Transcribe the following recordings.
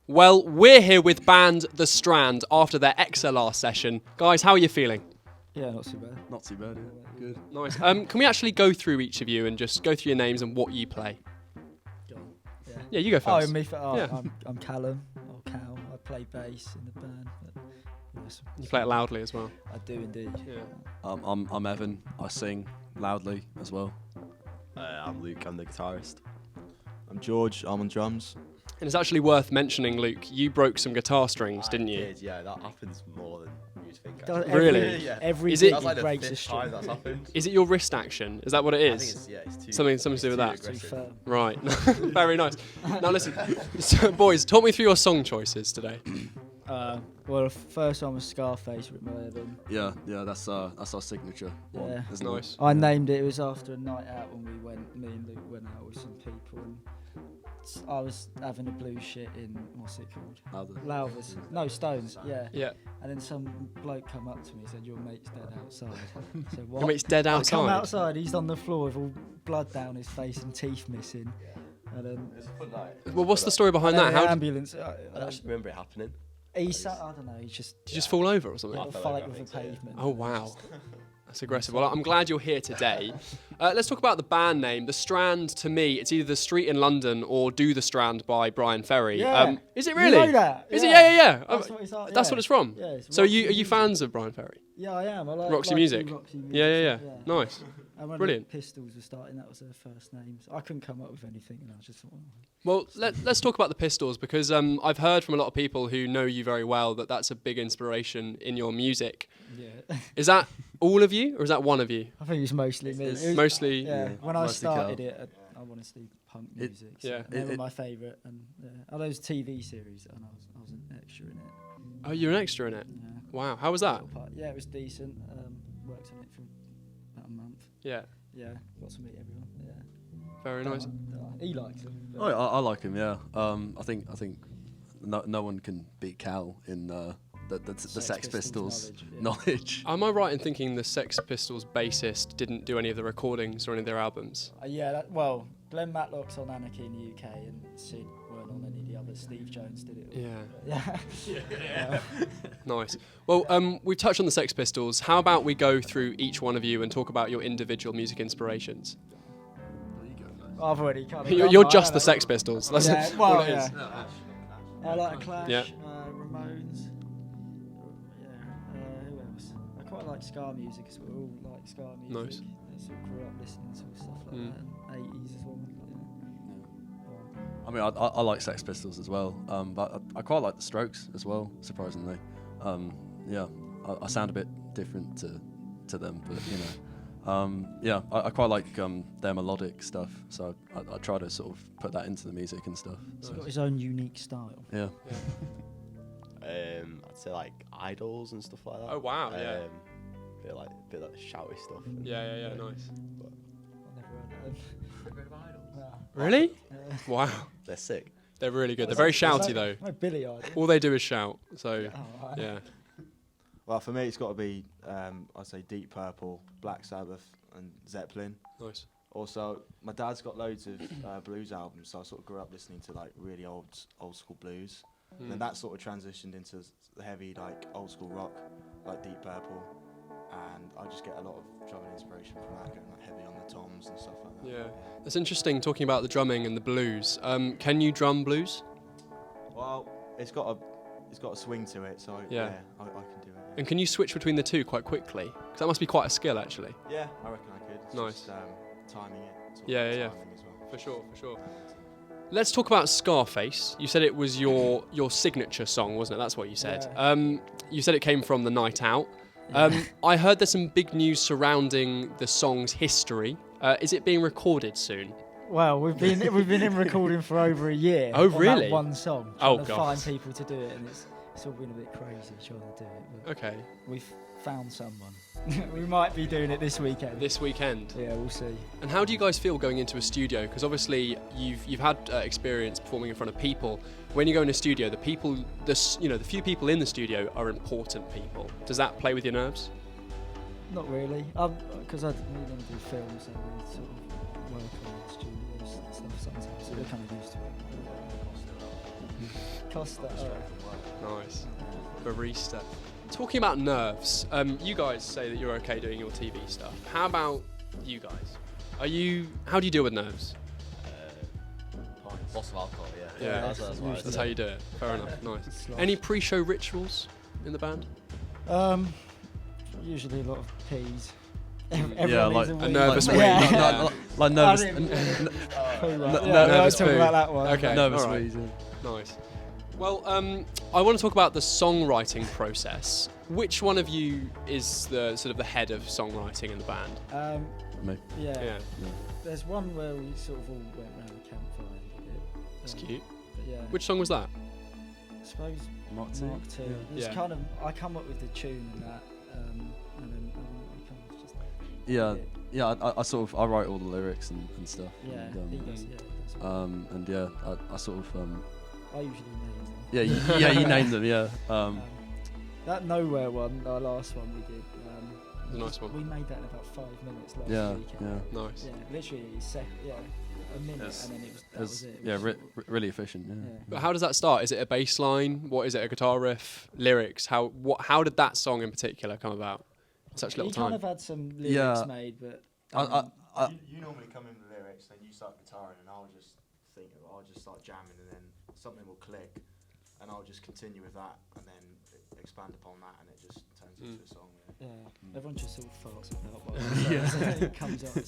Well, we're here with band The Strand after their XLR session. Guys, how are you feeling? Yeah, not too bad. Not too bad, yeah. Good. Nice. Can we actually go through each of you and just go through your names and what you play? Yeah, you go first. Yeah. I'm Callum, or Cal. I play bass in the band. But You play it loudly as well. I do indeed. Yeah. I'm Evan. I sing loudly as well. I'm Luke, I'm the guitarist. I'm George, I'm on drums. And it's actually worth mentioning, Luke, you broke some guitar strings, didn't you? Yeah, that happens more than you'd think. Really? Every Is it- gig That's like the breaks a fifth string. time that's happened. Is it your wrist action? Is that what it I think is? it's too... Something to do with that. Too firm. Right. Very nice. Now listen, so, boys, talk me through your song choices today. Well, the first one was Scarface with my Evan. Yeah, that's our signature one. Yeah. isn't it? Nice. I named it. It was after a night out when me and Luke went out with some people, and I was having a blue shit in what's it called? Louvers. No, Stones. Yeah. Yeah. And then some bloke come up to me and said, "Your mate's dead outside." So what? Your mate's dead I come outside. outside. He's on the floor with all blood down his face and teeth missing. And then Well, what's the story behind that? the How did ambulance. I actually remember it happening. I don't know. He just you just fall over or something? had a fell fight over, with I a think so, yeah. pavement. Oh, wow. That's aggressive. Well, I'm glad you're here today. Let's talk about the band name. The Strand, to me, it's either The Street in London or Do the Strand by Brian Ferry. Yeah. Is it You really? know that? Is it? Yeah. That's what it's like, That's yeah. what it's from? Yeah, it's So are you Roxy fans of Brian Ferry? Yeah, I am. I like Roxy like Music? Roxy music. Yeah. Nice. And when Brilliant. the Pistols were starting, that was their first names. I couldn't come up with anything, and I just thought, Well, let's talk about the Pistols because I've heard from a lot of people who know you very well that that's a big inspiration in your music. yeah. Is that all of you or is that one of you? I think it was mostly me. It was- Mostly. Yeah. When I mostly started Cal. it, I wanted to do punk It- music. So yeah. they were It- my favourite, and those TV series, and I was an extra in it. Oh, you're an extra in it. Yeah. Wow. How was that? Little part. Yeah, it was decent. Worked on it for about a month. Yeah. Yeah, got to meet everyone. Yeah. Very nice. He liked it. Oh, I like him. Yeah. I think no one can beat Cal in the Sex Pistols knowledge. Am I right in thinking the Sex Pistols bassist didn't do any of the recordings or any of their albums? Well, Glenn Matlock's on Anarchy in the UK, and Sid weren't on any of the others. Steve Jones did it all. Yeah. Nice. Well, we've touched on the Sex Pistols. How about we go through each one of you and talk about your individual music inspirations? I've already kind of. You're just the Sex Pistols. That's Yeah, all well, it is. yeah. I like Clash, Yeah. Ramones. Who else? I quite like ska music because we all like ska music. Nice. I sort of grew up listening to stuff like Mm. that, and 80s as well. I mean, I like Sex Pistols as well, but I quite like the Strokes as well. Surprisingly, I sound a bit different to them, but you know, I quite like their melodic stuff. So I try to sort of put that into the music and stuff. He's So, got his own unique style. yeah. I'd say like Idols and stuff like that. Oh, wow, yeah. Bit like the shouty stuff. And Yeah, nice. I've never heard of Really? them. Wow. They're sick. They're really good. They're very shouty though. No Billy Idol. All they do is shout. So, Oh, right. yeah. Well, for me, it's got to be, I'd say Deep Purple, Black Sabbath, and Zeppelin. Nice. Also, my dad's got loads of blues albums, so I sort of grew up listening to like really old school blues. And then that sort of transitioned into the heavy, like old school rock, like Deep Purple, and I just get a lot of drumming inspiration from that, going like heavy on the toms and stuff like that. Yeah. It's interesting talking about the drumming and the blues. Can you drum blues? Well, it's got a swing to it, so Yeah. I can do it. Yeah. And can you switch between the two quite quickly? Because that must be quite a skill, actually. Yeah, I reckon I could. It's Nice. Just, timing it. sort of Yeah. timing as well. For sure. Let's talk about Scarface. You said it was your signature song, wasn't it? That's what you said. Yeah. You said it came from the night out. I heard there's some big news surrounding the song's history. Is it being recorded soon? Well, we've been in recording for over a year. Oh, on that really? one song. Oh, Trying to God. find people to do it, and it's all been a bit crazy trying to do it. But Okay. we've found someone. We might be doing it this weekend. This weekend. Yeah, we'll see. And how do you guys feel going into a studio? Because obviously you've had experience performing in front of people. When you go in a studio, the few people in the studio are important people. Does that play with your nerves? Not really, because we don't do films, so we sort of work on studios and stuff sometimes. So we're kind of used to it. Costa. Nice. Barista. Talking about nerves, you guys say that you're okay doing your TV stuff. How about you guys? How do you deal with nerves? Lots of alcohol, Yeah. That's how you do it. Fair enough. Nice. Any pre-show rituals in the band? Usually a lot of peas. Yeah, like a nervous wee. Yeah. like nervous. Nervous nervous talk poo. about that one. Okay. Nervous all right. wheeze, yeah. Nice. Well, I want to talk about the songwriting process. Which one of you is the sort of the head of songwriting in the band? Me. Yeah. There's one where we sort of all went round the campfire and did it. That's cute. But yeah. Which song was that? I suppose Mark II. Mark II. It's Yeah. kind of, I come up with the tune and that, and then we kind of just Yeah, I sort of I write all the lyrics and stuff. yeah, And, he does, yeah. That's what and yeah, I sort of I usually name them. yeah, you named them, yeah. That Nowhere one, our last one we did. It's a nice one. We made that in about 5 minutes last Yeah, weekend. yeah. Nice. Yeah, literally a minute, Yes. and then that It's, was it. It yeah, was really efficient. Yeah. yeah. But how does that start? Is it a bass line? What is it? A guitar riff? Lyrics? How did that song in particular come about in such little He time? kind of had some lyrics Yeah. made, but You normally come in with the lyrics, then you start guitaring, and I'll just start jamming, and then something will click, and I'll just continue with that, and then expand upon that, and it just turns into a song. yeah, everyone just sort of farts about what it comes up.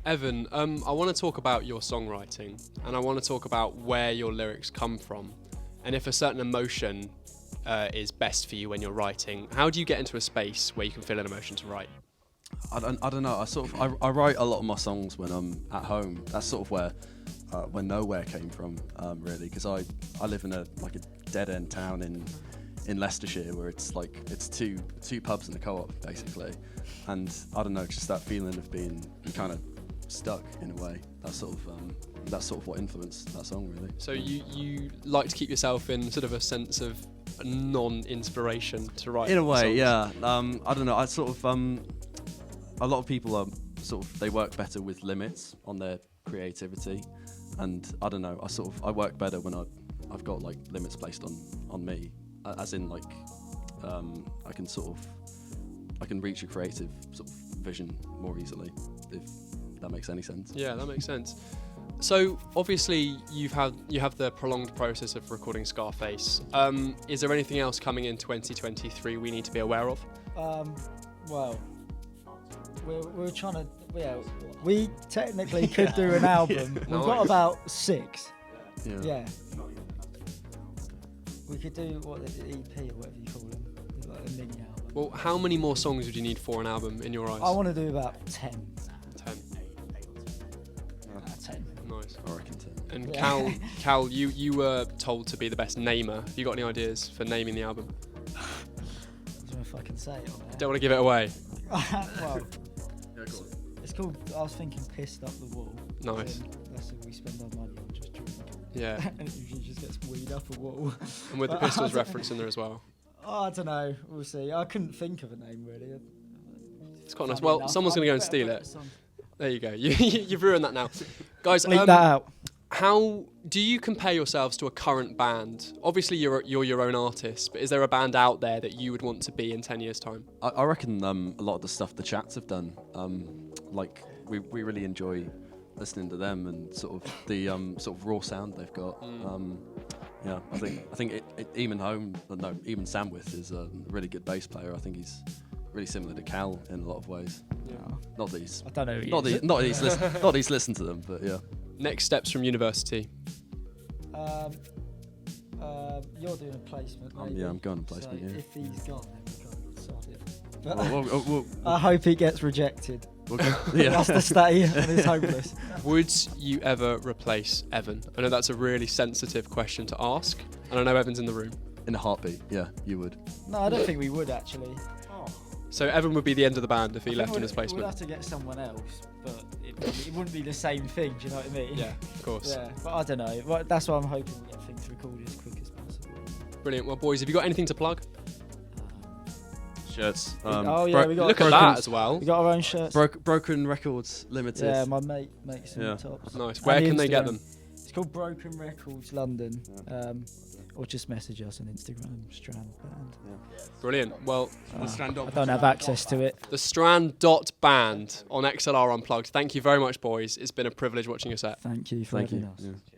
Evan, I want to talk about your songwriting, and I want to talk about where your lyrics come from, and if a certain emotion is best for you when you're writing. How do you get into a space where you can feel an emotion to write? I don't know. I write a lot of my songs when I'm at home. That's sort of where Nowhere came from, really, because I live in a dead end town in Leicestershire where it's two pubs and a co-op basically, and I don't know, just that feeling of being kind of stuck in a way. That's sort of what influenced that song, really. So you like to keep yourself in sort of a sense of non-inspiration to write. In a way, songs? yeah. I don't know. I sort of a lot of people are they work better with limits on their creativity, and I don't know. I work better when I've got limits placed on me, as in I can reach a creative sort of vision more easily, if that makes any sense. Yeah, that makes sense. So obviously you have the prolonged process of recording Scarface. Is there anything else coming in 2023 we need to be aware of? Well, we're trying to. Yeah, we technically could do an album. We've got Nice. about 6. Yeah. Yeah. We could do the EP or whatever you call them, like a mini album. Well, how many more songs would you need for an album in your eyes? I want to do about 10. 10. 10. Nice. I reckon 10. And Yeah. Cal, you were told to be the best namer. Have you got any ideas for naming the album? I don't know if I can say it on there. Don't want to give it away. Well, it's called. I was thinking "Pissed Up the Wall." Nice. That's what we spend our money on, just drinking. Yeah. And it usually just gets weed up a wall. And with the Pistols reference in there as well. Oh, I don't know. We'll see. I couldn't think of a name really. It's quite nice. Funny Well, enough, someone's going to go and better steal put it. this on. There you go. You've ruined that now. Guys, Bleep that out. how do you compare yourselves to a current band? Obviously, you're your own artist, but is there a band out there that you would want to be in 10 years' time? I reckon a lot of the stuff the Chats have done, we really enjoy listening to them and sort of the sort of raw sound they've got. Yeah, I think Eamon Samwith is a really good bass player. I think he's really similar to Cal in a lot of ways. Yeah. Not that he's I don't know. Who he not is. that he's listened to them, but yeah. Next steps from university. You're doing a placement. Maybe. Yeah, I'm going on placement. So Yeah. if he's gone, then we can't sod it. But We'll I hope he gets rejected. yeah. That's the stay, and he's hopeless. Would you ever replace Evan? I know that's a really sensitive question to ask, and I know Evan's in the room. In a heartbeat, yeah, you would. No, I don't think we would actually. So Evan would be the end of the band if he I left think in his We'd placement. have to get someone else, but it wouldn't be the same thing. Do you know what I mean? Yeah, of course. Yeah, but I don't know. Well, that's why I'm hoping we get things recorded as quick as possible. Brilliant. Well, boys, have you got anything to plug? Shirts. Oh yeah, we got. Look at that as well. We got our own shirts. Broken Records Limited. Yeah, my mate makes some Yeah. tops. Nice. Where And can they get Instagram. them? It's called Broken Records London. Or just message us on Instagram, Strand Band. Brilliant. Well, I don't have access to it. the Strand.band on XLR Unplugged. Thank you very much, boys. It's been a privilege watching your set. Thank you for Thank having you. us. Yeah.